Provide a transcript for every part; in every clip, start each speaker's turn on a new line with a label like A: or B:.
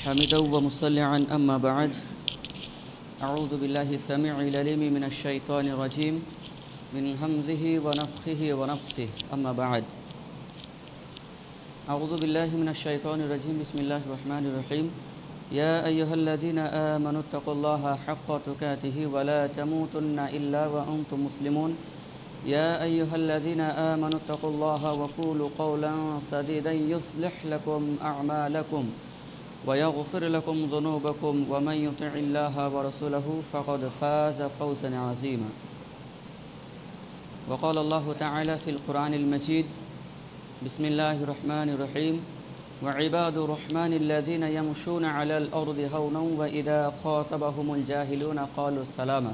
A: حمدا ومصليا أما بعد أعوذ بالله السميع العليم من الشيطان الرجيم من همزه ونفخه ونفسه أما بعد أعوذ بالله من الشيطان الرجيم بسم الله الرحمن الرحيم يا أيها الذين آمنوا اتقوا الله حق تقاته ولا تموتن إلا وأنتم مسلمون يا أيها الذين آمنوا اتقوا الله وقولوا قولا سديدا يصلح لكم أعمالكم ويغفر لكم ذنوبكم ومن يطع الله ورسوله فقد فاز فوزا عظيما وقال الله تعالى في القرآن المجيد بسم الله الرحمن الرحيم وعباد الرحمن الذين يمشون على الأرض هونا وإذا خاطبهم الجاهلون قالوا سلاما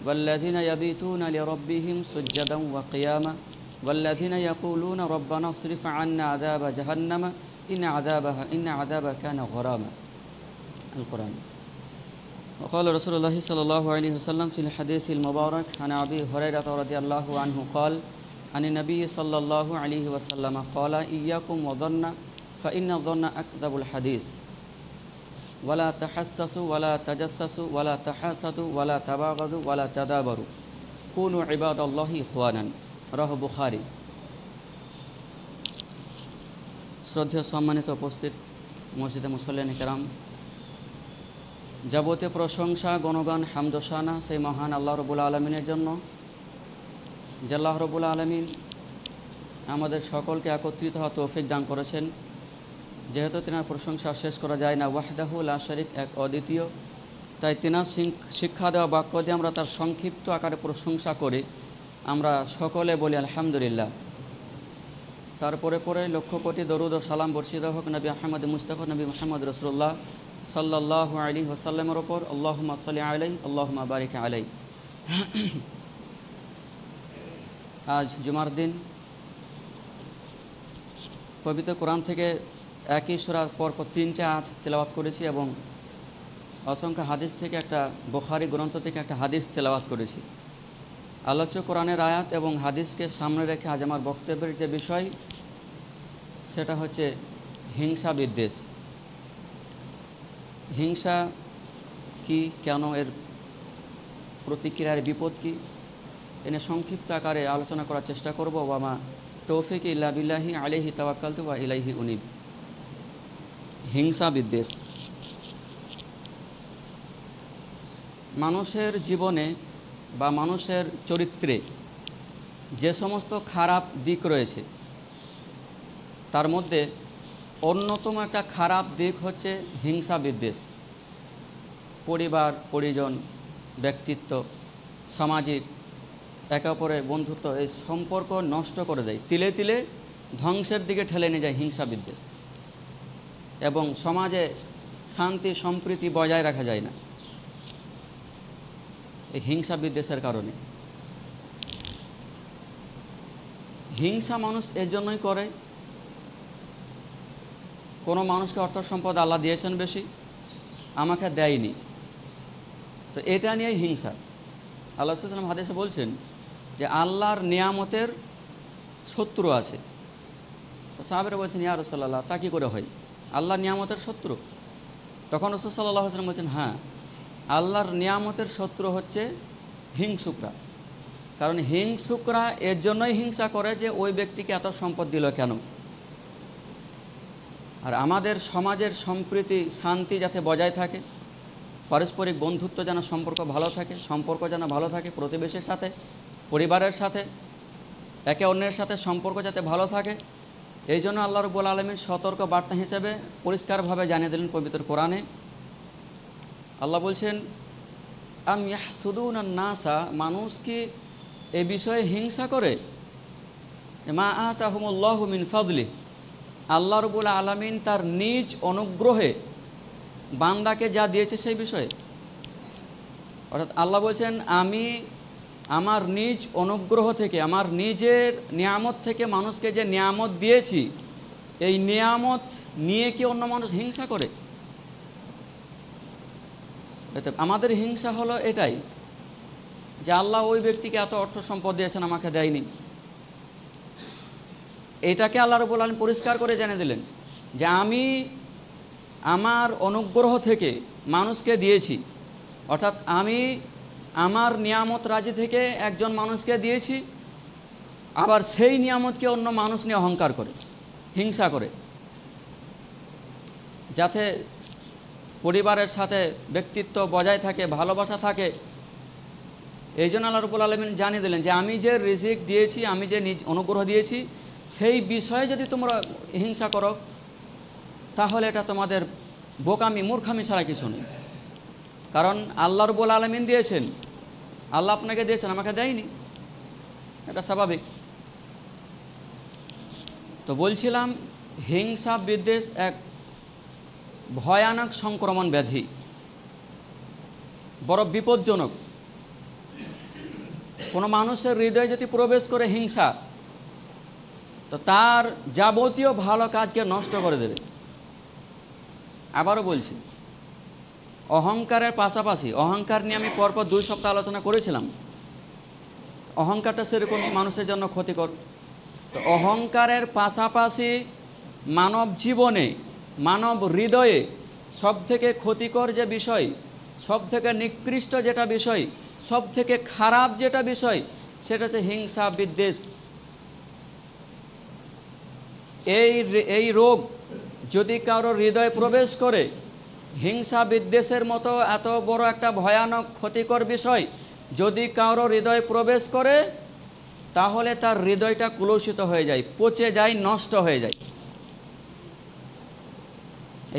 A: والذين يبيتون لربهم سجدا وقياما والذين يقولون ربنا اصرف عنا عذاب جهنم إن عذابها كان غراما القرآن. وقال رسول الله صلى الله عليه وسلم في الحديث المبارك عن أبي هريرة رضي الله عنه قال عن النبي صلى الله عليه وسلم قال إياكم وظن فإن الظن أكذب الحديث ولا تحسسوا ولا تجسسوا ولا تحاسدوا ولا تباغضوا ولا تدابروا كونوا عباد الله إخوانا রাহ বুখারী। শ্রদ্ধেয় সম্মানিত উপস্থিত মসজিদে মুসল্লিয়ান কেরাম, যাবতীয় প্রশংসা গণগান হামদোসানা সেই মহান আল্লাহ রব্বুল আলমিনের জন্য, যে আল্লাহ রব্বুল আলমিন আমাদের সকলকে একত্রিত হওয়া তৌফিক দান করেছেন। যেহেতু তিনার প্রশংসা শেষ করা যায় না, ওয়াহদাহু লা শারিক, এক অদ্বিতীয়, তাই তিনার শিক্ষা দেওয়া বাক্য দিয়ে আমরা তার সংক্ষিপ্ত আকারে প্রশংসা করি। আমরা সকলে বলি আলহামদুলিল্লাহ। তারপরে পরে লক্ষ কোটি দরুদ ও সালাম বর্ষিত হোক নবী আহমদ মুস্তাফা নবী মুহাম্মদ রাসূলুল্লাহ সাল্লাল্লাহু আলাইহি ওয়াসাল্লামের ওপর। আল্লাহুম্মা সাল্লি আলাইহি আল্লাহুম্মা বারিক আলাইহি। আজ জুমার দিন পবিত্র কোরআন থেকে একই সূরার পরপর 3টে আয়াত তেলাওয়াত করেছি এবং অসংখ্য হাদিস থেকে একটা বুখারী গ্রন্থ থেকে একটা হাদিস তেলাওয়াত করেছি। আলোচ্য কোরআনের আয়াত এবং হাদিসকে সামনে রেখে আজ আমার বক্তব্যের যে বিষয় সেটা হচ্ছে হিংসা বিদ্বেষ। হিংসা কি, কেন, এর প্রতিক্রিয়ার বিপদ কি, এনে সংক্ষিপ্ত আকারে আলোচনা করার চেষ্টা করব। ওয়ামা তৌফিক ইল্লা বিল্লাহি আলাইহি তাওয়াক্কালতু ওয়া ইলাইহি উনীব। হিংসা বিদ্বেষ মানুষের জীবনে বা মানুষের চরিত্রে যে সমস্ত খারাপ দিক রয়েছে তার মধ্যে অন্যতম একটা খারাপ দিক হচ্ছে হিংসা বিদ্বেষ। পরিবার, পরিজন, ব্যক্তিত্ব, সামাজিক, একে অপরের বন্ধুত্ব, এই সম্পর্ক নষ্ট করে দেয়, তিলে তিলে ধ্বংসের দিকে ঠেলে নিয়ে যায় হিংসা বিদ্বেষ। এবং সমাজে শান্তি সম্প্রীতি বজায় রাখা যায় না এই হিংসা বিদ্বেষের কারণে। হিংসা মানুষ এর জন্যই করে, কোনো মানুষকে অর্থ সম্পদ আল্লাহ দিয়েছেন বেশি, আমাকে দেয়নি, তো এটা নিয়েই হিংসা। আল্লাহ সাল্লাল্লাহু আলাইহি ওয়াসাল্লাম হাদিসে বলছেন যে আল্লাহর নিয়ামতের শত্রু আছে। তো সাহাবারা বলছেন ইয়া রাসূলুল্লাহ, তা কী করে হয়? আল্লাহর নিয়ামতের শত্রু? তখন রাসূল সাল্লাল্লাহু আলাইহি ওয়াসাল্লাম বলছেন, হ্যাঁ, আল্লাহর নিয়ামতের শত্রু হচ্ছে হিংসুকরা। কারণ হিংসুকরা এর জন্যই হিংসা করে যে ওই ব্যক্তিকে এত সম্পদ দিল কেন। আর আমাদের সমাজের সম্প্রীতি শান্তি যাতে বজায় থাকে, পারস্পরিক বন্ধুত্ব যেন সম্পর্ক ভালো থাকে, সম্পর্ক যেন ভালো থাকে প্রতিবেশীর সাথে, পরিবারের সাথে, একে অন্যের সাথে সম্পর্ক যাতে ভালো থাকে, এই জন্য আল্লাহ রাব্বুল আলামিন সতর্ক বার্তা হিসেবে পরিষ্কারভাবে জানিয়ে দিলেন পবিত্র কোরআনে। আল্লাহ বলছেন আম ইয়াহসুদুনান নাসা, মানুষ কি এ বিষয়ে হিংসা করে? মা আতাহুমুল্লাহু মিন ফাদলি, আল্লাহ রাব্বুল আলামিন তার নিজ অনুগ্রহে বান্দাকে যা দিয়েছে সেই বিষয়ে। অর্থাৎ আল্লাহ বলছেন আমি আমার নিজ অনুগ্রহ থেকে, আমার নিজের নিয়ামত থেকে মানুষকে যে নিয়ামত দিয়েছি, এই নিয়ামত নিয়ে কি অন্য মানুষ হিংসা করে? আমাদের হিংসা হলো এটাই যে আল্লাহ ওই ব্যক্তিকে এত অর্থ সম্পদ দিয়েছেন, আমাকে দেয়নি। এটাকে আল্লাহ রাব্বুল আলামিন পরিষ্কার করে জানিয়ে দিলেন যে আমার অনুগ্রহ থেকে মানুষকে দিয়েছি, অর্থাৎ আমি আমার নিয়ামত রাজি থেকে একজন মানুষকে দিয়েছি, আবার সেই নিয়ামতকে অন্য মানুষ নিয়ে অহংকার করে, হিংসা করে, যাতে পরিবারের সাথে ব্যক্তিত্ব বজায় থাকে, ভালোবাসা থাকে। এই জন্য আল্লাহ রাব্বুল আলামিন জানিয়ে দিলেন যে আমি যে রিজিক দিয়েছি, আমি যে নিজ অনুগ্রহ দিয়েছি, সেই বিষয়ে যদি তোমরা হিংসা করো তাহলে এটা তোমাদের বোকামি, মূর্খামি ছাড়া কিছু নেই। কারণ আল্লাহ রাব্বুল আলামিন দিয়েছেন, আল্লাহ আপনাকে দিয়েছেন, আমাকে দেয়নি, এটা স্বাভাবিক। তো বলছিলাম, হিংসা বিদ্বেষ এক ভয়ানক সংক্রমণ ব্যাধি, বড় বিপজ্জনক। কোনো মানুষের হৃদয়ে যদি প্রবেশ করে হিংসা, তো তার যাবতীয় ভালো কাজকে নষ্ট করে দেবে। আবারও বলছি, অহংকারের পাশাপাশি, অহংকার নিয়ে আমি পরপর 2 সপ্তাহ আলোচনা করেছিলাম, অহংকারটা সেরকমই মানুষের জন্য ক্ষতিকর। তো অহংকারের পাশাপাশি মানব জীবনে, মানব হৃদয়ে সবথেকে ক্ষতিকর যে বিষয়, সবথেকে নিকৃষ্ট যেটা বিষয়, সবথেকে খারাপ যেটা বিষয়, সেটা হচ্ছে হিংসা বিদ্বেষ। এই রোগ যদি কারো হৃদয়ে প্রবেশ করে, হিংসা বিদ্বেষের মতো এত বড় একটা ভয়ানক ক্ষতিকর বিষয় যদি কারো হৃদয়ে প্রবেশ করে, তাহলে তার হৃদয়টা কুলসিত হয়ে যায়, পচে যায়, নষ্ট হয়ে যায়।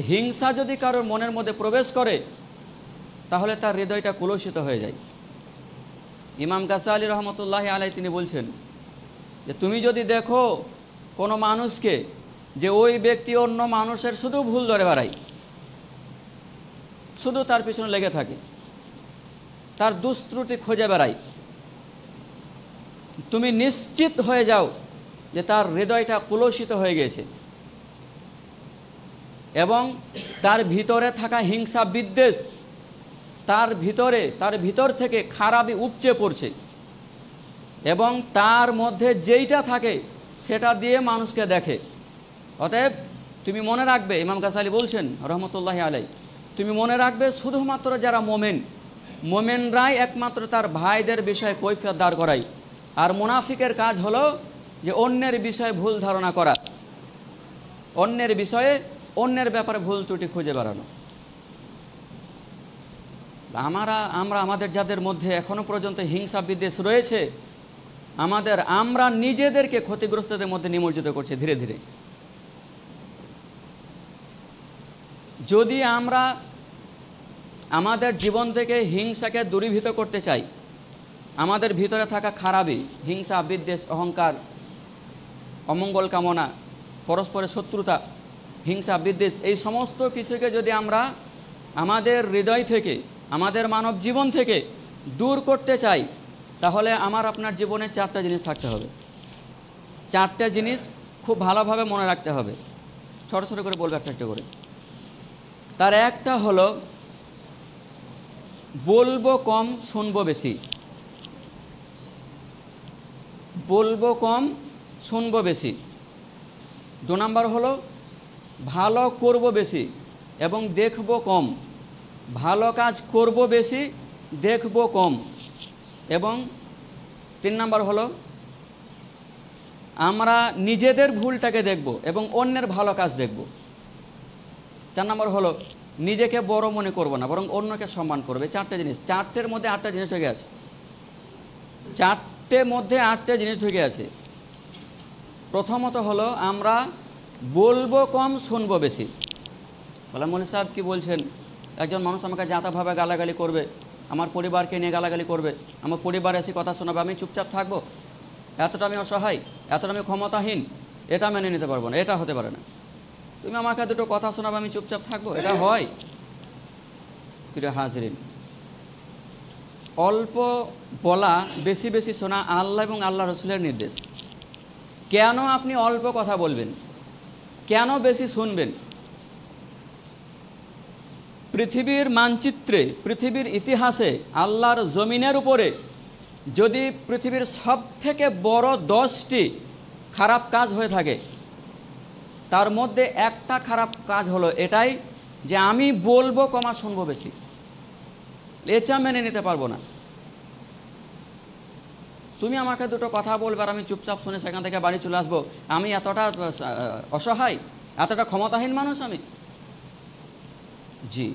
A: হিংসা যদি কারোর মনের মধ্যে প্রবেশ করে, তাহলে তার হৃদয়টা কুলসিত হয়ে যায়। ইমাম গাজ্জালী রহমতুল্লাহি আলাইহি তিনি বলছেন যে তুমি যদি দেখো কোনো মানুষকে যে ওই ব্যক্তি অন্য মানুষের শুধু ভুল ধরে বেড়ায়, শুধু তার পিছনে লেগে থাকে, তার দুষ্ত্রুটি খুঁজে বেড়ায়, তুমি নিশ্চিত হয়ে যাও যে তার হৃদয়টা কুলসিত হয়ে গেছে এবং তার ভিতরে থাকা হিংসা বিদ্বেষ তার ভিতর থেকে খারাপই উপচে পড়ছে এবং তার মধ্যে যেইটা থাকে সেটা দিয়ে মানুষকে দেখে। অতএব তুমি মনে রাখবে, ইমাম গাজ্জালী বলছেন রহমতুল্লাহি আলাইহি, তুমি মনে রাখবে শুধুমাত্র যারা মোমেনরাই একমাত্র তার ভাইদের বিষয়ে কৈফিয়ত দাঁড় করায়, আর মুনাফিকের কাজ হলো যে অন্যের বিষয়ে ভুল ধারণা করা, অন্যের বিষয়ে, অন্যের ব্যাপারে ভুল ত্রুটি খুঁজে বেড়ানো। আমরা আমাদের যাদের মধ্যে এখনো পর্যন্ত হিংসা বিদ্বেষ রয়েছে, আমরা নিজেদেরকে ক্ষতিগ্রস্তদের মধ্যে নিমজ্জিত করছি ধীরে ধীরে। যদি আমরা আমাদের জীবন থেকে হিংসাকে দূরীভূত করতে চাই, আমাদের ভিতরে থাকা খারাপই, হিংসা বিদ্বেষ, অহংকার, অমঙ্গল কামনা, পরস্পরের শত্রুতা, হিংসা বিদ্বেষ, এই সমস্ত কিছুকে যদি আমরা আমাদের হৃদয় থেকে, আমাদের মানব জীবন থেকে দূর করতে চাই, তাহলে আপনার জীবনে 4টা জিনিস থাকতে হবে। 4টা জিনিস খুব ভালোভাবে মনে রাখতে হবে। ছোটো ছোটো করে বলবো একটা একটা করে। তার একটা হলো বলবো কম, শুনবো বেশি। বলবো কম, শুনবো বেশি। 2 নম্বর হলো ভালো করব বেশি এবং দেখব কম। ভালো কাজ করব বেশি, দেখব কম। এবং 3 নম্বর হলো আমরা নিজেদের ভুলটাকে দেখব এবং অন্যের ভালো কাজ দেখব। 4 নম্বর হলো নিজেকে বড় মনে করব না, বরং অন্যকে সম্মান করবে। 4টে জিনিস, 4টের মধ্যে 8টা জিনিস ঢুকে আছে। 4টের মধ্যে 8টে জিনিস ঢুকে আছে। প্রথমত হলো আমরা বলবো কম, শুনবো বেশি। বলে মৌলভী সাহেব কী বলছেন? একজন মানুষ আমাকে যাতাভাবে গালাগালি করবে, আমার পরিবারকে নিয়ে গালাগালি করবে, আমার পরিবারে এসে কথা শোনাবে, আমি চুপচাপ থাকবো? এতটা আমি অসহায়, এতটা আমি ক্ষমতাহীন, এটা মেনে নিতে পারবো না, এটা হতে পারে না। তুমি আমাকে দুটো কথা শোনাবে, আমি চুপচাপ থাকবো? এটা হয়? প্রিয় হাজরিন, অল্প বলা, বেশি বেশি শোনা আল্লাহ এবং আল্লাহ রসুলের নির্দেশ। কেন আপনি অল্প কথা বলবেন? কেন বেশি শুনবেন? পৃথিবীর মানচিত্রে, পৃথিবীর ইতিহাসে, আল্লাহর জমিনের উপরে যদি পৃথিবীর সবথেকে বড় 10টি খারাপ কাজ হয়ে থাকে, তার মধ্যে একটা খারাপ কাজ হলো এটাই যে আমি বলবো কম আর শুনবো বেশি, এটা মেনে নিতে পারবো না। তুমি আমাকে দুটো কথা বলবে আর আমি চুপচাপ শুনে সেখান থেকে বাড়ি চলে আসবো, আমি এতটা অসহায়, এতটা ক্ষমতাহীন মানুষ আমি? জি,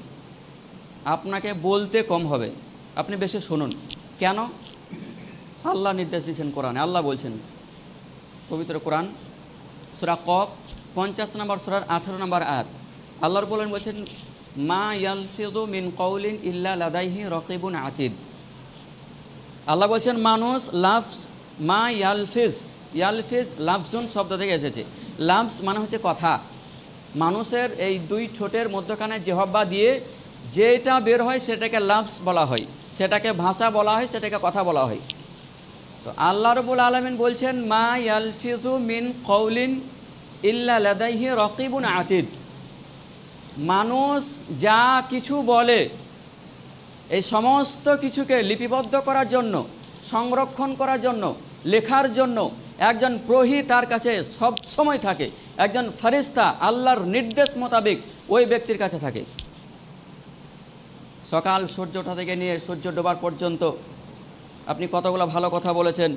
A: আপনাকে বলতে কম হবে, আপনি বেশি শুনুন। কেন? আল্লাহ নির্দেশ দিয়েছেন কোরআনে। আল্লাহ বলছেন পবিত্র কোরআন সূরা কফ 50 নম্বর সূরার 18 নম্বর আয়াত, আল্লাহর বলছেন মা ইয়ালফিযু মিন কওলিন ইল্লা লাদাইহি রাকিবুন আতীদ। আল্লাহ বলছেন মানুষ লাফজ, মা ইয়ালফিজ, ইয়ালফিজ লাফজুন শব্দ থেকে এসেছে। লাফজ মানে হচ্ছে কথা। মানুষের এই দুই ঠোঁটের মধ্যখানে জিহ্বা দিয়ে যেটা বের হয় সেটাকে লাফজ বলা হয়, সেটাকে ভাষা বলা হয়, সেটাকে কথা বলা হয়। তো আল্লাহ রাব্বুল আলামিন বলছেন মা ইয়ালফিজু মিন কওলিন ইল্লা লাদাইহি রাকিবুন আতীদ। মানুষ যা কিছু বলে এই সমস্ত কিছুকে লিপিবদ্ধ করার জন্য, সংরক্ষণ করার জন্য, লেখার জন্য একজন প্রহরী তার কাছে সব সময় থাকে, একজন ফেরেশতা আল্লাহর নির্দেশ মোতাবেক ওই ব্যক্তির কাছে থাকে। সকাল সূর্য ওঠা থেকে নিয়ে সূর্য ডোবার পর্যন্ত আপনি কতগুলো ভালো কথা বলেছেন,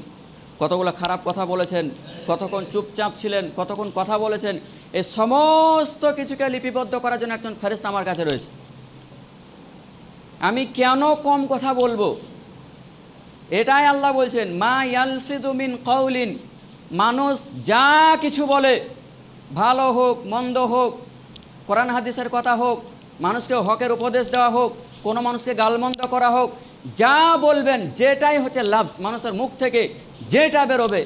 A: কতগুলো খারাপ কথা বলেছেন, কতক্ষণ চুপচাপ ছিলেন, কতক্ষণ কথা বলেছেন, এই সমস্ত কিছুকে লিপিবদ্ধ করার জন্য একজন ফেরেশতা আমার কাছে রয়েছে। আমি কেন কম কথা বলবো? এটাই আল্লাহ বলছেন মা ইয়ালফিযু মিন কওলিন। মানুষ যা কিছু বলে, ভালো হোক মন্দ হোক, কোরআন হাদিসের কথা হোক, মানুষকে হকের উপদেশ দেওয়া হোক, কোনো মানুষকে গালমন্দ করা হোক, যা বলবেন যেটাই হচ্ছে লাফজ, মানুষের মুখ থেকে যেটা বেরোবে,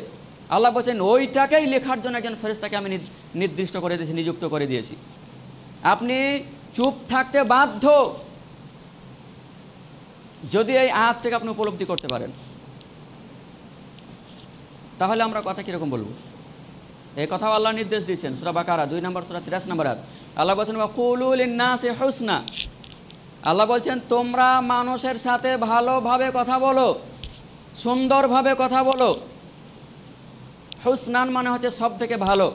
A: আল্লাহ বলছেন ওইটাকেই লেখার জন্য একজন ফেরেশতাকে আমি নির্দিষ্ট করে দিয়েছি, নিযুক্ত করে দিয়েছি। আপনি চুপ থাকতে বাধ্য যদি এই আয়াত থেকে আপনি উপলব্ধি করতে পারেন। তাহলে আমরা কথা কীরকম বলবো? এই কথাও আল্লাহ নির্দেশ দিয়েছেন সূরা বাকারা 2 নম্বর সূরা 83 নম্বর আয়াত। আল্লাহ বলছেন ওয়াকুলু লিন-নাসি হুসনা। আল্লাহ বলছেন তোমরা মানুষের সাথে ভালোভাবে কথা বলো, সুন্দরভাবে কথা বলো। হুসনান মানে হচ্ছে সব থেকে ভালো।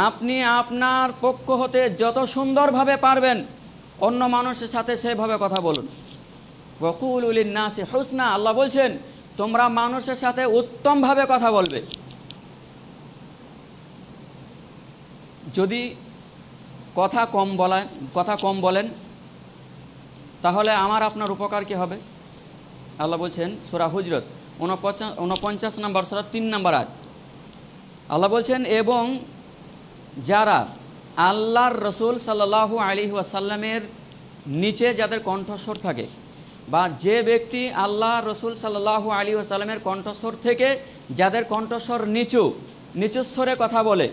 A: আপনি আপনার পক্ষ হতে যত সুন্দরভাবে পারবেন অন্য মানুষের সাথে সেভাবে কথা বলুন। ওয়াকুলু লিন-নাসি হুসনা। আল্লাহ বলছেন তোমরা মানুষের সাথে উত্তমভাবে কথা বলবে। যদি কথা কম বলেন তাহলে আমার আপনার উপকার কি হবে? আল্লাহ বলছেন সূরা হুজরাত 49 নম্বর সূরা 3 নম্বর আয়াত। আল্লাহ বলছেন এবং যারা আল্লাহর রসুল সাল্লাল্লাহু আলাইহি ওয়াসাল্লামের নিচে যাদের কণ্ঠস্বর থাকে, বা যে ব্যক্তি আল্লাহ রসুল সাল্লাল্লাহু আলাইহি ওয়াসাল্লামের কণ্ঠস্বর থেকে যাদের কণ্ঠস্বর নিচু স্বরে কথা বলে,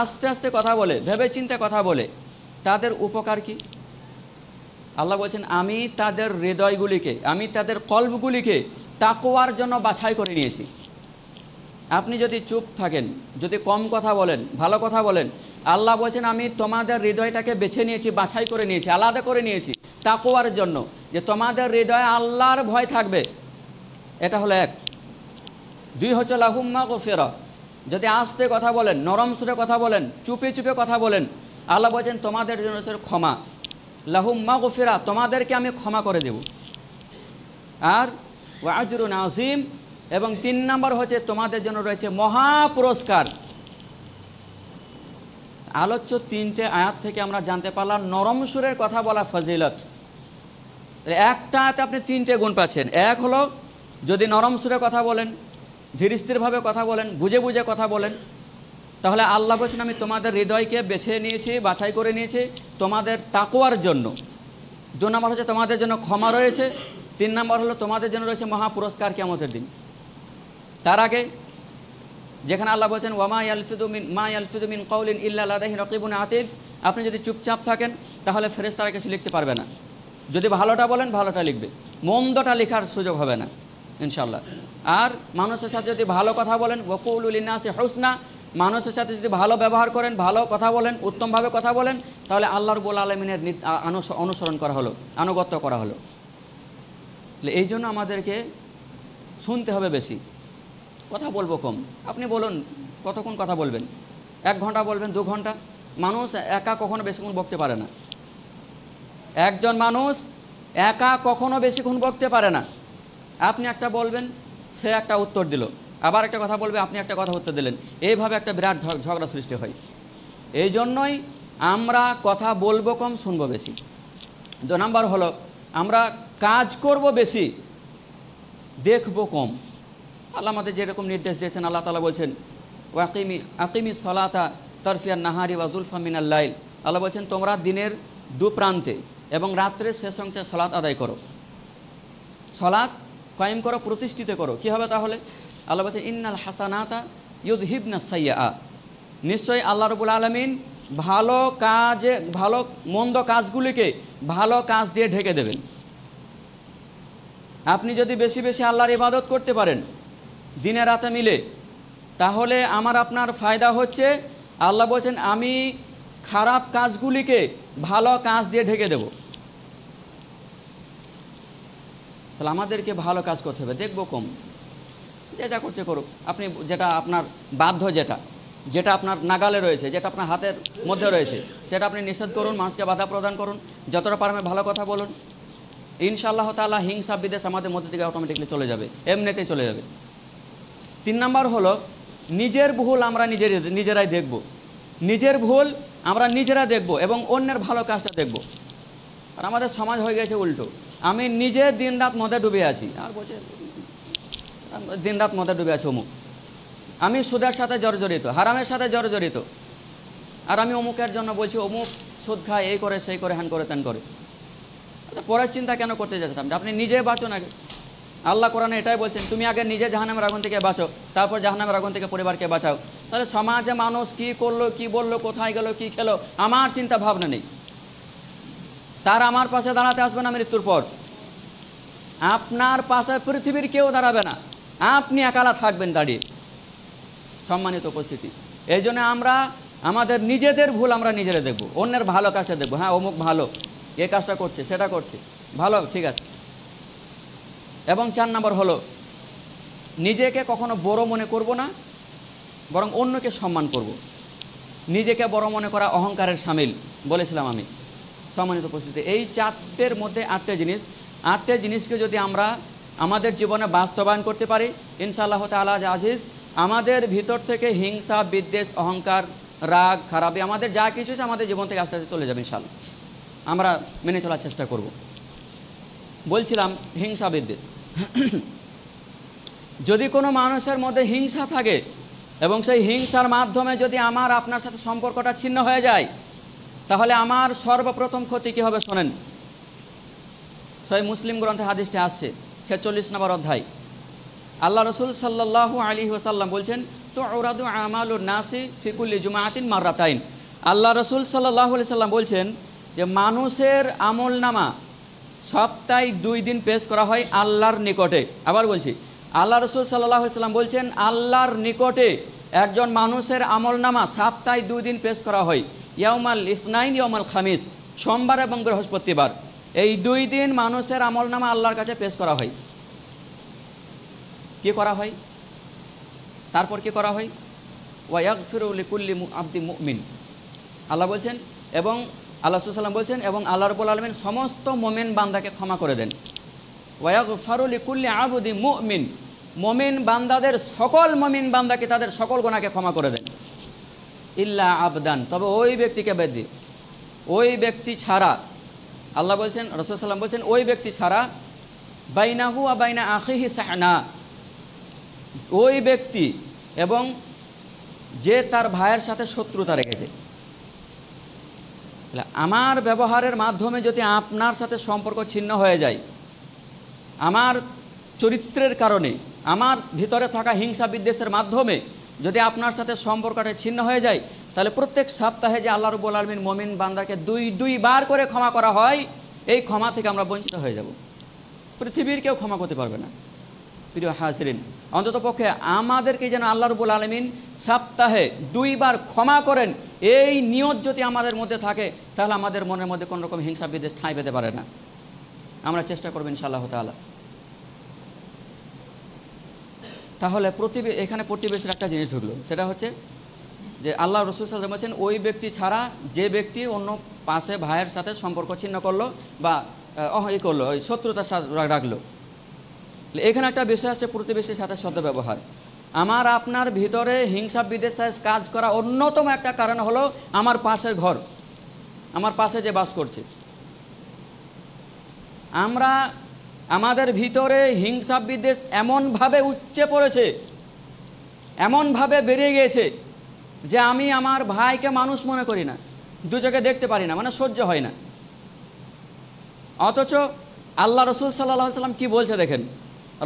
A: আস্তে আস্তে কথা বলে, ভেবে চিন্তে কথা বলে, তাদের উপকার কি? আল্লাহ বলছেন আমি তাদের হৃদয়গুলিকে, আমি তাদের কলবগুলিকে তাকওয়ার জন্য বাছাই করে নিয়েছি। আপনি যদি চুপ থাকেন, যদি কম কথা বলেন, ভালো কথা বলেন, আল্লাহ বলছেন আমি তোমাদের হৃদয়টাকে বেছে নিয়েছি, বাছাই করে নিয়েছি, আলাদা করে নিয়েছি তাকওয়ার জন্য, যে তোমাদের হৃদয়ে আল্লাহর ভয় থাকবে। এটা হলো এক। 2 হচ্ছে লাহুম মাগফিরা। যদি আস্তে কথা বলেন, নরম সুরে কথা বলেন, চুপে চুপে কথা বলেন, আল্লাহ বলছেন তোমাদের জন্য হচ্ছে ক্ষমা, লাহুম মাগফিরা, তোমাদেরকে আমি ক্ষমা করে দেব। আর ওয়া আজরুন আযীম, এবং 3 নম্বর হচ্ছে তোমাদের জন্য রয়েছে মহা পুরস্কার। আলোচ্য 3টে আয়াত থেকে আমরা জানতে পারলাম নরম সুরের কথা বলা ফজিলত। একটা আয়াতে আপনি 3টে গুণ পাচ্ছেন। এক হলো যদি নরম সুরে কথা বলেন, ধীর স্থিরভাবে কথা বলেন, বুঝে বুঝে কথা বলেন, তাহলে আল্লাহ বলছেন আমি তোমাদের হৃদয়কে বেছে নিয়েছি, বাছাই করে নিয়েছি তোমাদের তাকওয়ার জন্য। 2 নম্বর হচ্ছে তোমাদের জন্য ক্ষমা রয়েছে। 3 নম্বর হলো তোমাদের জন্য রয়েছে মহা পুরস্কার কিয়ামতের দিন। তার আগে যেখানে আল্লাহ বলছেন ওয়ামা ইয়ালফিযু মিন কওলিন ইল্লা লাদাইহি রাকিবুন আতীদ, আপনি যদি চুপচাপ থাকেন তাহলে ফেরেশতারা কিছু লিখতে পারবে না। যদি ভালোটা বলেন ভালোটা লিখবে, মন্দটা লেখার সুযোগ হবে না ইনশাআল্লাহ। আর মানুষের সাথে যদি ভালো কথা বলেন, ওয়াকুলু লিন-নাসি হুসনা, মানুষের সাথে যদি ভালো ব্যবহার করেন, ভালো কথা বলেন, উত্তমভাবে কথা বলেন, তাহলে আল্লাহ রাব্বুল আলামিনের অনুসরণ করা হলো, আনুগত্য করা হলো। তাহলে এই জন্য আমাদেরকে শুনতে হবে বেশি, কথা বলবো কম। আপনি বলুন কতক্ষণ কথা বলবেন? 1 ঘন্টা বলবেন, 2 ঘন্টা, মানুষ একা কখনো বেশিক্ষণ বকতে পারে না। একজন মানুষ একা কখনো বেশিক্ষণ বকতে পারে না। আপনি একটা বলবেন, সে একটা উত্তর দিল, আবার একটা কথা বলবে, আপনি একটা কথা উত্তর দিলেন, এইভাবে একটা বিরাট ঝগড়া সৃষ্টি হয়। এই জন্যই আমরা কথা বলবো কম, শুনবো বেশি। 2 নাম্বার হলো আমরা কাজ করব বেশি, দেখবো কম। আল্লাহ আমাদের যেরকম নির্দেশ দিয়েছেন, আল্লাহ তাআলা বলছেন আকিমি সলাতা তরফিয়ান নাহারি ওয়া যুলফা মিনাল লাইল। আল্লাহ বলছেন তোমরা দিনের 2 প্রান্তে এবং রাত্রে শেষ অংশে সলাত আদায় করো, সলাত কায়েম করো, প্রতিষ্ঠিত করো। কী হবে তাহলে? আল্লাহ বলছেন ইন্নাল হাসানাতা ইউযহিবনাস সাইয়্যাআত। নিশ্চয়ই আল্লাহ রাব্বুল আলামিন ভালো মন্দ কাজগুলিকে ভালো কাজ দিয়ে ঢেকে দেবেন। আপনি যদি বেশি বেশি আল্লাহর ইবাদত করতে পারেন দিনে রাতে মিলে, তাহলে আমার আপনার ফায়দা হচ্ছে, আল্লাহ বলছেন আমি খারাপ কাজগুলিকে ভালো কাজ দিয়ে ঢেকে দেব। তাহলে আমাদেরকে ভালো কাজ করতে হবে, দেখবো কম। যে যা করছে করুক, আপনি যেটা আপনার বাধ্য, যেটা আপনার নাগালে রয়েছে, যেটা আপনার হাতের মধ্যে রয়েছে, সেটা আপনি নিষেধ করুন, মানুষকে বাধা প্রদান করুন, যতটা পারবেন ভালো কথা বলুন। ইনশাআল্লাহ তাআলা হিংসা বিদ্বেষ আমাদের মধ্যে থেকে অটোমেটিকলি চলে যাবে, এমনিতেই চলে যাবে। 3 নাম্বার হলো নিজের ভুল আমরা নিজেরাই দেখব। নিজের ভুল আমরা নিজেরা দেখব এবং অন্যের ভালো কাজটা দেখব। আর আমাদের সমাজ হয়ে গেছে উল্টো, আমি নিজে দিনরাত মদে ডুবে আছি, আর বলছে দিনরাত মদে ডুবে আছে অমুক, আমি সুদের সাথে জর্জরিত, হারামের সাথে জর্জরিত, আর আমি অমুকের জন্য বলছি অমুক সুদ খায়, এই করে সেই করে, হ্যান করে ত্যান করে। পরের চিন্তা কেন করতে যাচ্ছেন? আপনি নিজে বাঁচুন আগে। আল্লাহ কোরআনে এটাই বলছেন, তুমি আগে নিজে জাহান্নামের আগুন থেকে বাঁচো, তারপর জাহান্নামের আগুন থেকে পরিবারকে বাঁচাও। তাহলে সমাজে মানুষ কী করলো, কী বললো, কোথায় গেল, কী খেলো, আমার চিন্তা ভাবনা নেই। তার আমার পাশে দাঁড়াতে আসবে না মৃত্যুর পর। আপনার পাশে পৃথিবীর কেউ দাঁড়াবে না, আপনি একালা থাকবেন দাঁড়িয়ে। সম্মানিত উপস্থিতি, এই জন্য আমরা আমাদের নিজেদের ভুল আমরা নিজেরা দেখব, অন্যের ভালো কাজটা দেখব। হ্যাঁ অমুক ভালো, এ কাজটা করছে, সেটা করছে, ভালো, ঠিক আছে। এবং 4 নম্বর হলো নিজেকে কখনো বড় মনে করব না, বরং অন্যকে সম্মান করব। নিজেকে বড় মনে করা অহংকারের শামিল বলেছিলাম আমি। সম্মানিত উপস্থিতি, এই 4টের মধ্যে 8টে জিনিস, 8টে জিনিসকে যদি আমরা আমাদের জীবনে বাস্তবায়ন করতে পারি, ইনশাআল্লাহ তাআলা আজিজ, আমাদের ভিতর থেকে হিংসা, বিদ্বেষ, অহংকার, রাগ, খারাপি, আমাদের যা কিছু আছে আমাদের জীবন থেকে আস্তে আস্তে চলে যাবে ইনশাআল্লাহ। আমরা মেনে চলার চেষ্টা করব। বলছিলাম হিংসা, বিদ্বেষ। যদি কোনো মানুষের মধ্যে হিংসা থাকে এবং সেই হিংসার মাধ্যমে যদি আমার আপনার সাথে সম্পর্কটা ছিন্ন হয়ে যায়, তাহলে আমার সর্বপ্রথম ক্ষতি কী হবে শোনেন। সহিহ মুসলিম গ্রন্থে হাদিসটি আসছে, 46 নম্বর অধ্যায়। আল্লাহ রসুল সাল্লাল্লাহু আলাইহি ওয়াসাল্লাম বলছেন, তু'রাদু আমালুন নাসি ফি কুল্লি জুমাআতিন মাররাতাইন। আল্লাহ রসুল সাল্লাল্লাহু আলাইহি ওয়াসাল্লাম বলছেন যে মানুষের আমলনামা সপ্তাহে 2 দিন পেশ করা হয় আল্লাহর নিকটে। আবার বলছি, আল্লাহ রসুল সাল্লাল্লাহু আলাইহি ওয়াসাল্লাম বলছেন আল্লাহর নিকটে একজন মানুষের আমলনামা সপ্তাহে 2 দিন পেশ করা হয়, ইয়াউমাল ইসনাইন ইয়াউমাল খামিস, সোমবার এবং বৃহস্পতিবার। এই 2 দিন মানুষের আমলনামা আল্লাহর কাছে পেশ করা হয়। কি করা হয়? তারপর কি করা হয়? ওয়া ইয়াগফিরু লিকুল্লি আবদি মুমিন। আল্লাহ বলছেন এবং আল্লাহ রাসূল সাল্লাল্লাহু আলাইহি ওয়াসাল্লাম বলছেন এবং আল্লাহ রাব্বুল আলামিন সমস্ত মুমিন বান্দাকে ক্ষমা করে দেন। ওয়া ইয়াগফিরু লিকুল্লি আবদি মুমিন, মুমিন বান্দাদের সকল মুমিন বান্দাকে তাদের সকল গুনাহকে ক্ষমা করে দেন। ইল্লা আবদান, তবে ওই ব্যক্তিকে বাদ দিয়ে, ওই ব্যক্তি ছাড়া, আল্লাহ বলছেন, রাসূল সাল্লাল্লাহু আলাইহি ওয়াসাল্লাম বলছেন ওই ব্যক্তি ছাড়া, বাইনাহু ওয়া বাইনা আখিহি সাহনা, ওই ব্যক্তি এবং যে তার ভাইয়ের সাথে শত্রুতা রেখেছে। আমার ব্যবহারের মাধ্যমে যদি আপনার সাথে সম্পর্ক ছিন্ন হয়ে যায়, আমার চরিত্রের কারণে, আমার ভিতরে থাকা হিংসা বিদ্বেষের মাধ্যমে যদি আপনার সাথে সম্পর্কটা ছিন্ন হয়ে যায়, তাহলে প্রত্যেক সপ্তাহে যে আল্লাহ রাব্বুল আলামিন মুমিন বান্দাকে 2 বার করে ক্ষমা করা হয়, এই ক্ষমা থেকে আমরা বঞ্চিত হয়ে যাব। পৃথিবীর কেউ ক্ষমা করতে পারবে না। প্রিয় হাজিরিন, অন্ততপক্ষে আমাদেরকে যেন আল্লাহ রাব্বুল আলামিন সপ্তাহে 2 বার ক্ষমা করেন, এই নিয়ত যদি আমাদের মধ্যে থাকে, তাহলে আমাদের মনের মধ্যে কোনো রকম হিংসা বিদ্বেষ ঠাঁই পেতে পারে না। আমরা চেষ্টা করব ইনশাআল্লাহ তাআলা। তাহলে এখানে প্রতিবেশীর একটা জিনিস ঢুকলো, সেটা হচ্ছে যে আল্লাহ রসুল সাল্লাল্লাহু আলাইহি ওয়াসাল্লাম বলছেন ওই ব্যক্তি ছাড়া যে ব্যক্তি অন্য পাশে ভাইয়ের সাথে সম্পর্ক ছিন্ন করলো বা করলো, ওই শত্রুতার রাখলো। এখানে একটা বিষয় আছে প্রতিবেশীর সাথে সদ্ব্যবহার। আমার আপনার ভিতরে হিংসা বিদ্বেষ কাজ করা অন্যতম একটা কারণ হলো আমার পাশের ঘর, আমার পাশে যে বাস করছে। আমরা আমাদের ভিতরে হিংসা বিদ্বেষ এমনভাবে উপচে পড়েছে, এমনভাবে বেড়ে গিয়েছে যে আমি আমার ভাইকে মানুষ মনে করি না, দু চোখে দেখতে পারি না, মানে সহ্য হয় না। অথচ আল্লাহ রসুল সাল্লাল্লাহু আলাইহি ওয়াসাল্লাম কী বলছে দেখেন।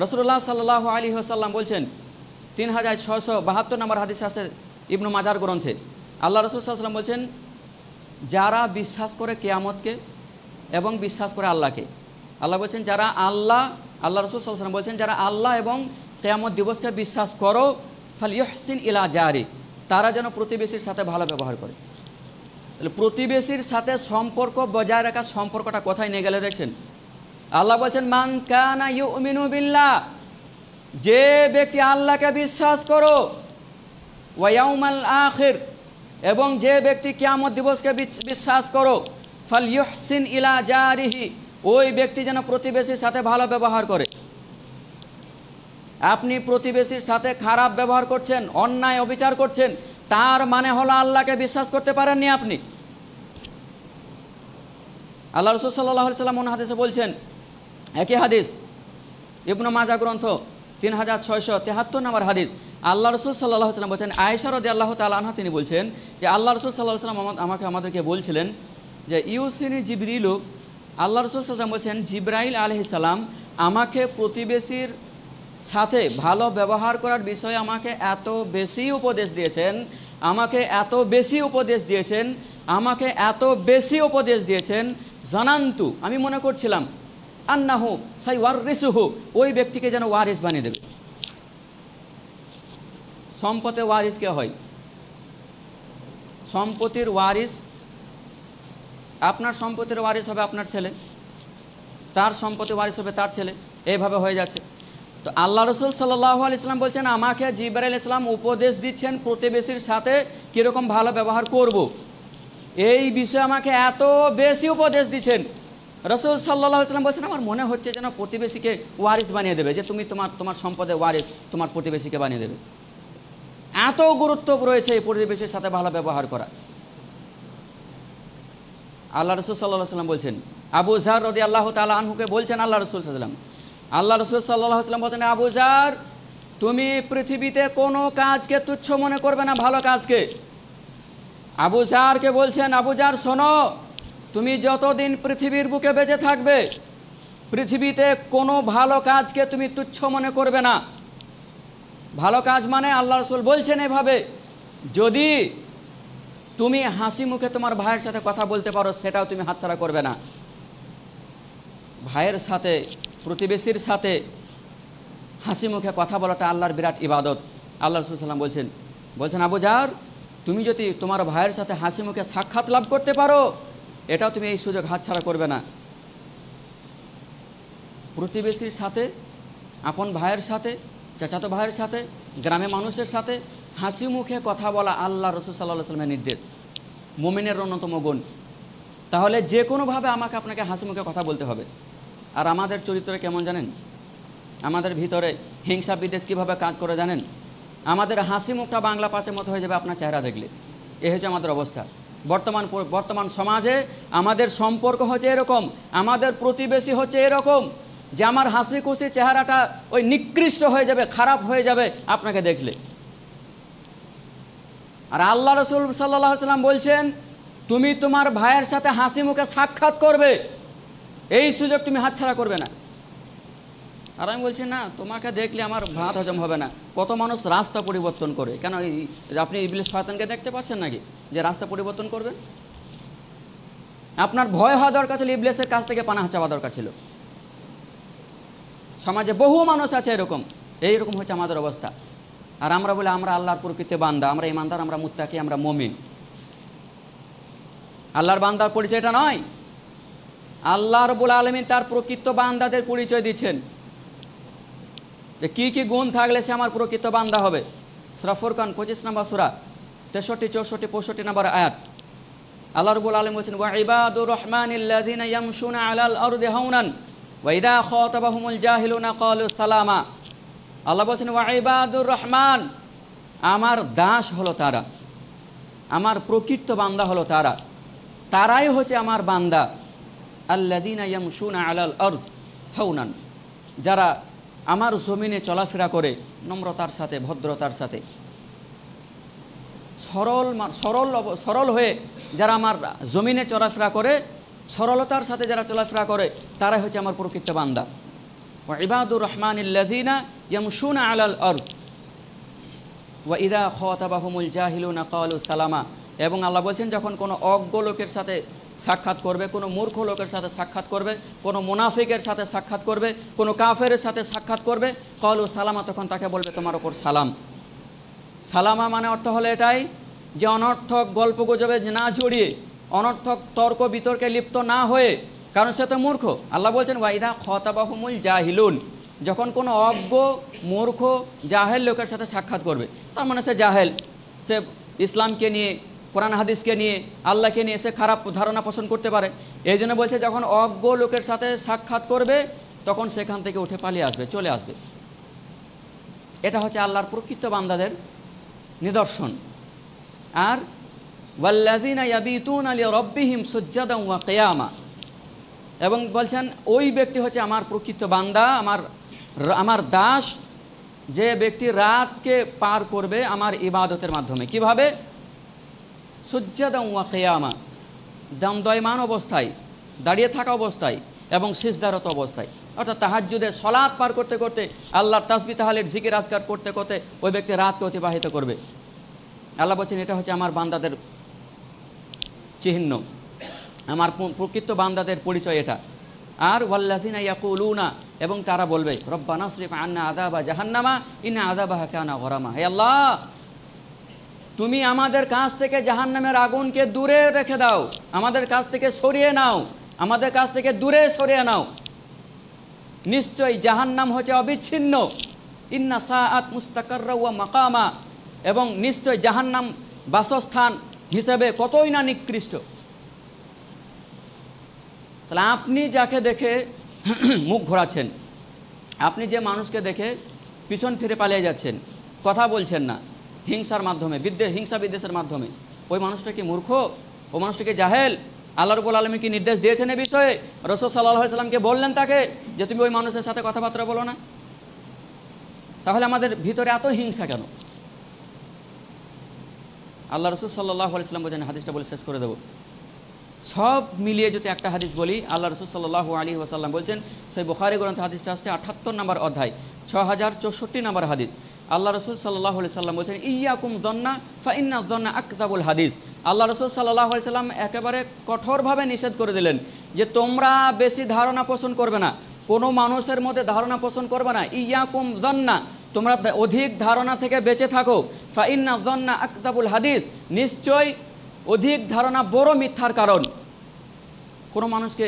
A: রাসূলুল্লাহ সাল্লাল্লাহু আলাইহি ওয়াসাল্লাম বলছেন 3672 নম্বর হাদিস আছে ইবনু মাজার গ্রন্থে। আল্লাহ রসুল সাল্লাল্লাহু আলাইহি ওয়াসাল্লাম বলছেন, যারা বিশ্বাস করে কিয়ামতকে এবং বিশ্বাস করে আল্লাহকে, আল্লাহ বলছেন যারা আল্লাহ রসুল সাল্লাল্লাহু আলাইহি ওয়াসাল্লাম বলছেন যারা আল্লাহ এবং কিয়ামত দিবসকে বিশ্বাস করো ফালইউহসিন ইলা জারি, তারা যেন প্রতিবেশীর সাথে ভালো ব্যবহার করে। তাহলে প্রতিবেশীর সাথে সম্পর্ক বজায় রাখা, সম্পর্কটা কোথায় নিয়ে গেলে দেখছেন। আল্লাহ বলছেন মান কানা ইউমিনু বিল্লাহ, যে ব্যক্তি আল্লাহকে বিশ্বাস করো, ওয়া ইয়াউমাল আখির, এবং যে ব্যক্তি কিয়ামত দিবসকে বিশ্বাস করো, ফালইউহসিন ইলা জারিহি, ওই ব্যক্তি যেন প্রতিবেশীর সাথে ভালো ব্যবহার করে। আপনি প্রতিবেশীর সাথে খারাপ ব্যবহার করছেন, অন্যায় অবিচার করছেন, তার মানে হলো আল্লাহকে বিশ্বাস করতে পারেননি আপনি। আল্লাহ রাসূল সাল্লাল্লাহু আলাইহি ওয়াসাল্লাম অন্য হাদিসে বলছেন, একই হাদিস ইবনে মাজাহ গ্রন্থ 3673 নম্বর হাদিস। আল্লাহ রাসূল সাল্লাল্লাহু আলাইহি ওয়াসাল্লাম বলছেন, আয়েশা রাদিয়াল্লাহু তাআলা আনহা তিনি বলছেন যে আল্লাহ রাসূল সাল্লাল্লাহু আলাইহি ওয়াসাল্লাম আমাদেরকে বলছিলেন যে ইউসিনি জিবরিলু, আল্লাহ রাসূল সাল্লাল্লাহু আলাইহি ওয়াসাল্লাম বলছেন জিবরাইল আলাইহিস সালাম আমাকে প্রতিবেশীর সাথে ভালো ব্যবহার করার বিষয়ে আমাকে এত বেশি উপদেশ দিয়েছেন, আমাকে এত বেশি উপদেশ দিয়েছেন, আমাকে এত বেশি উপদেশ দিয়েছেন, জানান্তু, আমি মনে করছিলাম, আন্নাহু সাইওয়ারিসুহু, ওই ব্যক্তিকে যেন ওয়ারিস বানিয়ে দেবে। সম্পদের ওয়ারিস কে হয়? সম্পত্তির ওয়ারিস, আপনার সম্পত্তির ওয়ারিস হবে আপনার ছেলে, তার সম্পত্তির ওয়ারিস হবে তার ছেলে, এইভাবে হয়ে যাচ্ছে। তো আল্লাহ রসুল সাল্লাল্লাহু আলাইহি ওয়াসাল্লাম বলছেন আমাকে জিবরাইল ইসলাম উপদেশ দিচ্ছেন প্রতিবেশীর সাথে কীরকম ভালো ব্যবহার করব, এই বিষয়ে আমাকে এত বেশি উপদেশ দিচ্ছেন। রসুল সাল্লাল্লাহু আলাইহি ওয়াসাল্লাম বলছেন আমার মনে হচ্ছে যেন প্রতিবেশীকে ওয়ারিস বানিয়ে দেবে, যে তুমি তোমার সম্পদের ওয়ারিস তোমার প্রতিবেশীকে বানিয়ে দেবে। এত গুরুত্ব রয়েছে এই প্রতিবেশীর সাথে ভালো ব্যবহার করা। আল্লাহ রসুল সাল্লাল্লাহু আলাইহি ওয়াসাল্লাম বলছেন, আবু যার রাদিয়াল্লাহু তাআলা আনহুকে বলছেন আল্লাহ রসুল সাল্লাল্লাহু আলাইহি ওয়াসাল্লাম, আল্লাহ রসুল সাল্লাল্লাহু আলাইহি ওয়াসাল্লাম বলছেন, আবু যার, তুমি পৃথিবীতে কোনো কাজকে তুচ্ছ মনে করবে না, ভালো কাজকে। আবু যারকে বলছেন, আবু যার শোনো, তুমি যতদিন পৃথিবীর বুকে বেঁচে থাকবে পৃথিবীতে কোনো ভালো কাজকে তুমি তুচ্ছ মনে করবে না। ভালো কাজ মানে আল্লাহ রসুল বলছেন এভাবে, যদি তুমি হাসি মুখে তোমার ভাইয়ের সাথে কথা বলতে পারো সেটাও তুমি হাতছাড়া করবে না। ভাইয়ের সাথে, প্রতিবেশীর সাথে হাসি মুখে কথা বলাটা আল্লাহর বিরাট ইবাদত। আল্লাহ রাসূল সাল্লাল্লাহু আলাইহি ওয়াসাল্লাম বলছেন, আবু যার, তুমি যদি তোমার ভাইয়ের সাথে হাসি মুখে সাক্ষাৎ লাভ করতে পারো এটাও তুমি এই সুযোগ হাতছাড়া করবে না। প্রতিবেশীর সাথে, আপন ভাইয়ের সাথে, চাচাতো ভাইয়ের সাথে, গ্রামে মানুষের সাথে হাসি মুখে কথা বলা আল্লাহ রাসূল সাল্লাল্লাহু আলাইহি ওয়াসাল্লামের নির্দেশ, মুমিনের অন্যতম গুণ। তাহলে যে কোনোভাবে আমাকে আপনাকে হাসি মুখে কথা বলতে হবে। আর আমাদের চরিত্র কেমন জানেন? আমাদের ভিতরে হিংসা বিদ্বেষ কীভাবে কাজ করে জানেন? আমাদের হাসি মুখটা বাংলা পাঁচের মতো হয়ে যাবে আপনার চেহারা দেখলে। এ হচ্ছে আমাদের অবস্থা। বর্তমান সমাজে আমাদের সম্পর্ক হচ্ছে এরকম, আমাদের প্রতিবেশী হচ্ছে এরকম যে আমার হাসি খুশি চেহারাটা ওই নিকৃষ্ট হয়ে যাবে, খারাপ হয়ে যাবে আপনাকে দেখলে। আর আল্লাহ রাসূল সাল্লাল্লাহু আলাইহি ওয়াসাল্লাম বলছেন তুমি তোমার ভাইয়ের সাথে হাসি মুখে সাক্ষাৎ করবে, এই সুযোগ তুমি হাতছাড়া করবে না। আর আমি বলছি না, তোমাকে দেখলে আমার ভাত হজম হবে না। কত মানুষ রাস্তা পরিবর্তন করে, কেন আপনি ইবলিস শয়তানকে দেখতে পাচ্ছেন নাকি যে রাস্তা পরিবর্তন করবেন? আপনার ভয় হওয়া দরকার ছিল, ইবলিসের কাছ থেকে পানাহ চাওয়া দরকার ছিল। সমাজে বহু মানুষ আছে এরকম, এইরকম হচ্ছে আমাদের অবস্থা। আর আমরা বলে আমরা আল্লাহর প্রকৃত বান্দা, আমরা ইমানদার, আমরা মুত্তাকি, আমরা মুমিন। আল্লাহর বান্দার পরিচয়টা নয়, আল্লাহ রাব্বুল আলামিন তার প্রকৃত বান্দাদের পরিচয় দিচ্ছেন যে কী কী গুণ থাকলে সে আমার প্রকৃত বান্দা হবে। সূরা ফুরকান 25 নম্বর সূরা 63, 64, 65 নম্বর আয়াত আল্লাহ রাব্বুল আলামিন বলেছেন ওয়া ইবাদুর রহমানিল্লাযিনা ইয়ামশুনা আলাল আরদি হাওনান ওয়া ইযা খাতাবাহুমুল জাহিলুনা ক্বালু সালামা। আল্লাহ বলেছেন ওয়া ইবাদুর রহমান, আমার দাস হলো তারা, আমার প্রকৃত বান্দা হলো তারা, তারাই হচ্ছে আমার বান্দা। আল্লাযিনা ইয়ামশুনা আলাল আরদ হাওনান, যারা আমার জমিনে চলাফেরা করে নম্রতার সাথে, ভদ্রতার সাথে, সরল হয়ে যারা আমার জমিনে চলাফেরা করে, সরলতার সাথে যারা চলাফেরা করে, তারাই হচ্ছে আমার প্রকৃত বান্দা। ওয়া ইবাদুর রহমানিল্লাযিনা ইয়ামশুনা আলাল আরদ ওয়া ইযা খাতাবাহুমুল জাহিলুনা ক্বালু সালামা। এবং আল্লাহ বলছেন যখন কোনো অজ্ঞ লোকের সাথে সাক্ষাৎ করবে, কোনো মূর্খ লোকের সাথে সাক্ষাৎ করবে, কোনো মুনাফিকের সাথে সাক্ষাৎ করবে, কোনো কাফেরের সাথে সাক্ষাৎ করবে, ক্বালু সালামা, তখন তাকে বলবে তোমার ওপর সালাম। সালামা মানে অর্থ হলো এটাই যে অনর্থক গল্প গুজবে না জড়িয়ে, অনর্থক তর্ক বিতর্কে লিপ্ত না হয়ে, কারণ সে তো মূর্খ। আল্লাহ বলছেন ওয়া ইযা খাতাবাহুমুল জাহিলুন, যখন কোনো অজ্ঞ মূর্খ জাহেল লোকের সাথে সাক্ষাৎ করবে, তার মানে সে জাহেল, সে ইসলামকে নিয়ে, কোরআন হাদিসকে নিয়ে, আল্লাহকে নিয়ে সে খারাপ ধারণা পোষণ করতে পারে। এই জন্য বলছে যখন অজ্ঞ লোকের সাথে সাক্ষাৎ করবে তখন সেখান থেকে উঠে পালিয়ে আসবে, চলে আসবে। এটা হচ্ছে আল্লাহর প্রকৃত বান্দাদের নিদর্শন। আর ওয়াল্লাযিনা ইয়াবিতুনা লিরাব্বিহিম সুজদান ওয়া কিয়ামা, এবং বলছেন ওই ব্যক্তি হচ্ছে আমার প্রকৃত বান্দা, আমার দাস, যে ব্যক্তি রাতকে পার করবে আমার ইবাদতের মাধ্যমে। কিভাবে? সুজদান ওয়া কিয়ামা, দণ্ডায়মান অবস্থায়, দাঁড়িয়ে থাকা অবস্থায় এবং সিজদারত অবস্থায়, অর্থাৎ তাহাজ্জুদে সলাত পার করতে করতে, আল্লাহর তাসবিহ তাহলিল জিকির আজকার করতে করতে ওই ব্যক্তি রাতকে অতিবাহিত করবে। আল্লাহ বলছেন এটা হচ্ছে আমার বান্দাদের চিহ্ন, আমার প্রকৃত বান্দাদের পরিচয় এটা। আর ওয়াল্লাযিনা ইয়াকুলুনা, এবং তারা বলবে রব্বানা সরিফ আন্না আযাবা জাহান্নামা ইন্না আযাবাহা কানা গরামা, হে আল্লাহ তুমি আমাদের কাছ থেকে জাহান্নামের আগুনকে দূরে রেখে দাও, আমাদের কাছ থেকে সরিয়ে নাও, আমাদের কাছ থেকে দূরে সরিয়ে নাও। নিশ্চয়ই জাহান্নাম হচ্ছে অবিচ্ছিন্ন, ইন্না সাআত মুস্তাকাররা ওয়া মাকামা, এবং নিশ্চয় জাহান্নাম বাসস্থান হিসেবে কতই না নিকৃষ্ট। তাহলে আপনি যাকে দেখে মুখ ঘোরাচ্ছেন, আপনি যে মানুষকে দেখে পিছন ফিরে পালিয়ে যাচ্ছেন, কথা বলছেন না, হিংসার মাধ্যমে, হিংসা বিদ্বেষের মাধ্যমে, ওই মানুষটা কি মূর্খ? ওই মানুষটা কি জাহেল? আল্লাহ রাব্বুল আলামিন কি নির্দেশ দিয়েছেন এ বিষয়ে? রাসূল সাল্লাল্লাহু আলাইহি সাল্লামকে বললেন তাকে যে তুমি ওই মানুষের সাথে কথাবার্তা বলো না। তাহলে আমাদের ভিতরে এত হিংসা কেন? আল্লাহ রাসূল সাল্লাল্লাহু আলাইহি সাল্লাম বলেন, হাদিসটা বলে শেষ করে দেব, সব মিলিয়ে যদি একটা হাদিস বলি, আল্লাহ রাসূল সাল্লাল্লাহু আলাইহি ওয়াসাল্লাম বলছেন, সেই বুখারী গ্রন্থে হাদিসটা আসছে 78 নম্বর অধ্যায় 6064 নম্বর হাদিস। আল্লাহ রাসূল সাল্লাল্লাহু আলাইহি সাল্লাম বলছেন ইয়্যাকুম যন্না ফা ইন্না যন্না আকযাবুল হাদিস। আল্লাহ রাসূল সাল্লাল্লাহু আলাইহি সাল্লাম একেবারে কঠোরভাবে নিষেধ করে দিলেন যে তোমরা বেশি ধারণা পোষণ করবে না, কোনো মানুষের মধ্যে ধারণা পোষণ করবে না। ইয়্যাকুম যন্না, তোমরা অধিক ধারণা থেকে বেঁচে থাকো। ফা ইন্না যন্না আকযাবুল হাদিস, নিশ্চয় অধিক ধারণা বড় মিথ্যার কারণ। কোনো মানুষকে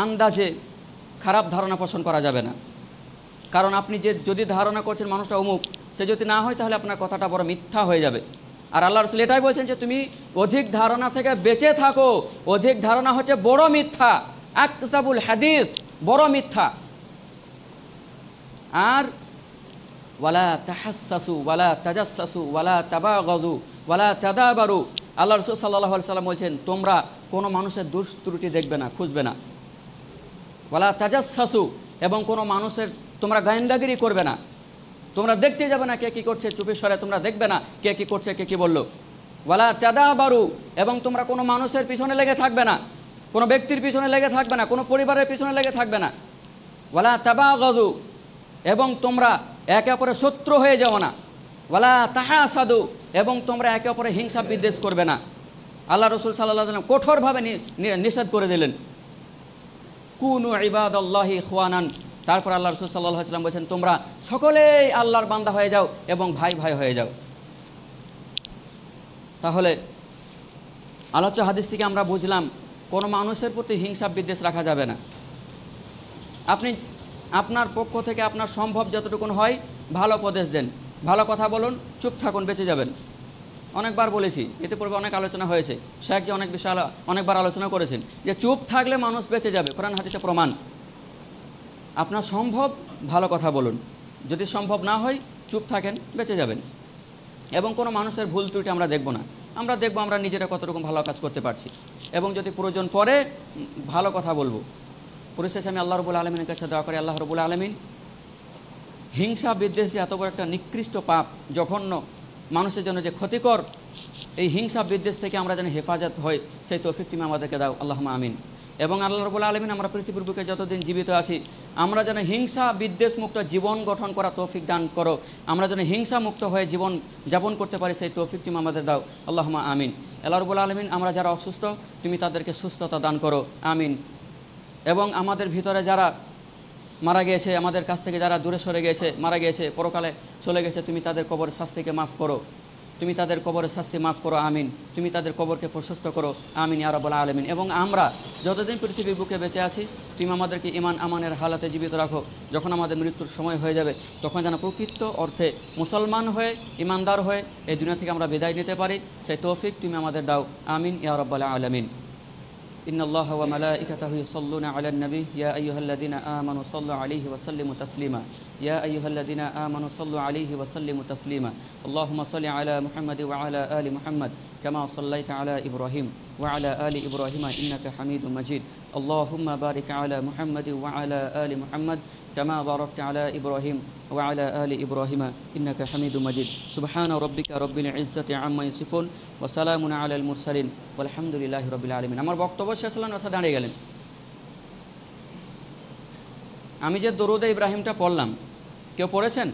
A: আন্দাজে খারাপ ধারণা পোষণ করা যাবে না, কারণ আপনি যদি ধারণা করছেন মানুষটা অমুক, সে যদি না হয় তাহলে আপনার কথাটা বড় মিথ্যা হয়ে যাবে। আর আল্লাহ রাসূল এটাই বলছেন যে তুমি অধিক ধারণা থেকে বেঁচে থাকো, অধিক ধারণা হচ্ছে বড় মিথ্যা, আকযাবুল হাদিস, বড় মিথ্যা। আর ওয়ালা তাহাসসাসু ওয়ালা তাজাসসাসু ওয়ালা তাবাগাযু ওয়ালা তাদাবারু, আল্লাহ রাসূল সাল্লাল্লাহু আলাইহি সাল্লাম বলছেন তোমরা কোনো মানুষের দোষ ত্রুটি দেখবে না, খুঁজবে না। ওয়ালা তাজাসসাসু, এবং কোনো মানুষের তোমরা গোয়েন্দাগিরি করবে না, তোমরা দেখতে যাবে না কে কী করছে, চুপি সরে তোমরা দেখবে না কে কী করছে, কে কী বলল। ওয়ালা তাদাবারু, এবং তোমরা কোনো মানুষের পিছনে লেগে থাকবে না, কোনো ব্যক্তির পিছনে লেগে থাকবে না, কোনো পরিবারের পিছনে লেগে থাকবে না। ওয়ালা তাবাগাযু, এবং তোমরা একে অপরের শত্রু হয়ে যাও না। ওয়ালা তাহাসাদু, এবং তোমরা একে অপরে হিংসা বিদ্বেষ করবে না। আল্লাহ রাসূল সাল্লাল্লাহু আলাইহি ওয়াসাল্লাম কঠোরভাবে নিষেধ করে দিলেন। কুনু ইবাদাল্লাহি ইখওয়ানান, তারপর আল্লাহ রাসূল সাল্লাল্লাহু আলাইহি ওয়াসাল্লাম বলেছেন তোমরা সকলেই আল্লাহর বান্দা হয়ে যাও এবং ভাই ভাই হয়ে যাও। তাহলে আলোচ্য হাদিস থেকে আমরা বুঝলাম কোনো মানুষের প্রতি হিংসা বিদ্বেষ রাখা যাবে না। আপনি আপনার পক্ষ থেকে আপনার সম্ভব যতটুকু হয় ভালো উপদেশ দেন, ভালো কথা বলুন, চুপ থাকুন, বেঁচে যাবেন। অনেকবার বলেছি, এতে পূর্বে অনেক আলোচনা হয়েছে, শেখ যে অনেকবার আলোচনা করেছেন যে চুপ থাকলে মানুষ বেঁচে যাবে, কোরআন হাদিসে প্রমাণ। আপনার সম্ভব ভালো কথা বলুন, যদি সম্ভব না হয় চুপ থাকেন, বেঁচে যাবেন। এবং কোনো মানুষের ভুল ত্রুটি আমরা দেখব না, আমরা দেখব আমরা নিজেরা কতটুকু ভালো কাজ করতে পারছি, এবং যদি প্রয়োজন পড়ে ভালো কথা বলবো। পরিশেষে আমি আল্লাহ রব্বুল আলমিনের কাছে দোয়া করি, আল্লাহ রব্বুল আলমিন হিংসা বিদ্বেষ এত বড় একটা নিকৃষ্ট পাপ, জঘন্য, মানুষের জন্য যে ক্ষতিকর, এই হিংসা বিদ্বেষ থেকে আমরা যেন হেফাজত হই, সেই তৌফিক তুমি আমাদেরকে দাও, আল্লাহুম্মা আমিন। এবং আল্লাহ রাব্বুল আলামিন আমরা পৃথিবীর বুকে যতদিন জীবিত আছি, আমরা যেন হিংসা বিদ্বেষ মুক্ত জীবন গঠন করা তৌফিক দান করো, আমরা যেন হিংসা মুক্ত হয়ে জীবন যাপন করতে পারি, সেই তৌফিক তুমি আমাদের দাও, আল্লাহুম্মা আমিন। আল্লাহ রাব্বুল আলামিন আমরা যারা অসুস্থ তুমি তাদেরকে সুস্থতা দান করো, আমিন। এবং আমাদের ভিতরে যারা মারা গিয়েছে, আমাদের কাছ থেকে যারা দূরে সরে গিয়েছে, মারা গিয়েছে, পরকালে চলে গেছে, তুমি তাদের কবরের শাস্তিকে মাফ করো, তুমি তাদের কবরের শাস্তি মাফ করো, আমিন। তুমি তাদের কবরকে প্রশস্ত করো, আমিন ইয়া রাব্বুল আলামিন। এবং আমরা যতদিন পৃথিবীর বুকে বেঁচে আছি তুমি আমাদেরকে ঈমান আমানের হালাতে জীবিত রাখো, যখন আমাদের মৃত্যুর সময় হয়ে যাবে তখন যেন প্রকৃত অর্থে মুসলমান হয়ে, ঈমানদার হয়ে এই দুনিয়া থেকে আমরা বিদায় নিতে পারি, সেই তৌফিক তুমি আমাদের দাও, আমিন ইয়া রাব্বুল আলামিন। إن الله وملائكته يصلون على النبي يا أيها الذين آمنوا صلوا عليه وسلموا تسليما يا أيها الذين آمنوا صلوا عليه وسلموا تسليما اللهم صل على محمد وعلى آل محمد كما صليت على إبراهيم وعلى آل إبراهيم إنك حميد مجيد اللهم بارك على محمد وعلى آل محمد كما باركت على إبراهيم وعلى آل إبراهيم إنك حميد مجيد سبحان ربك رب العزة عما يصفون وسلام على المرسلين والحمد لله رب العالمين। আমার বক্তব্য শেষ হলো, কথা দাঁড়িয়ে গেলেন। আমি যে দরুদে ইব্রাহিমটা পড়লাম, কেউ পড়েছেন?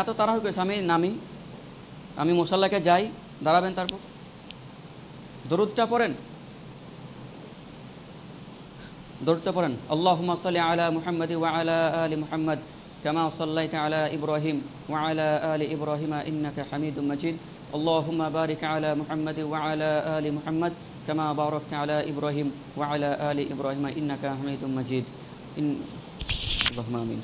A: এত তাড়াহুড়ো করেছে, আমি মুসাল্লাকে যাই, দাঁড়াবেন, তারপর দরুদটা পড়েন, দরুদটা পড়েন। আল্লাহুম্মা সাল্লি আলা মুহাম্মাদি ওয়া আলা আলি মুহাম্মাদ কামা সাল্লাইতা আলা ইব্রাহিম ওয়া আলা আলি ইব্রাহিম ইন্নাকা হামিদুম মাজিদ اللهم بارك على محمد وعلى آل محمد كما باركت على إبراهيم وعلى آل إبراهيم إنك حميد مجيد اللهم آمين।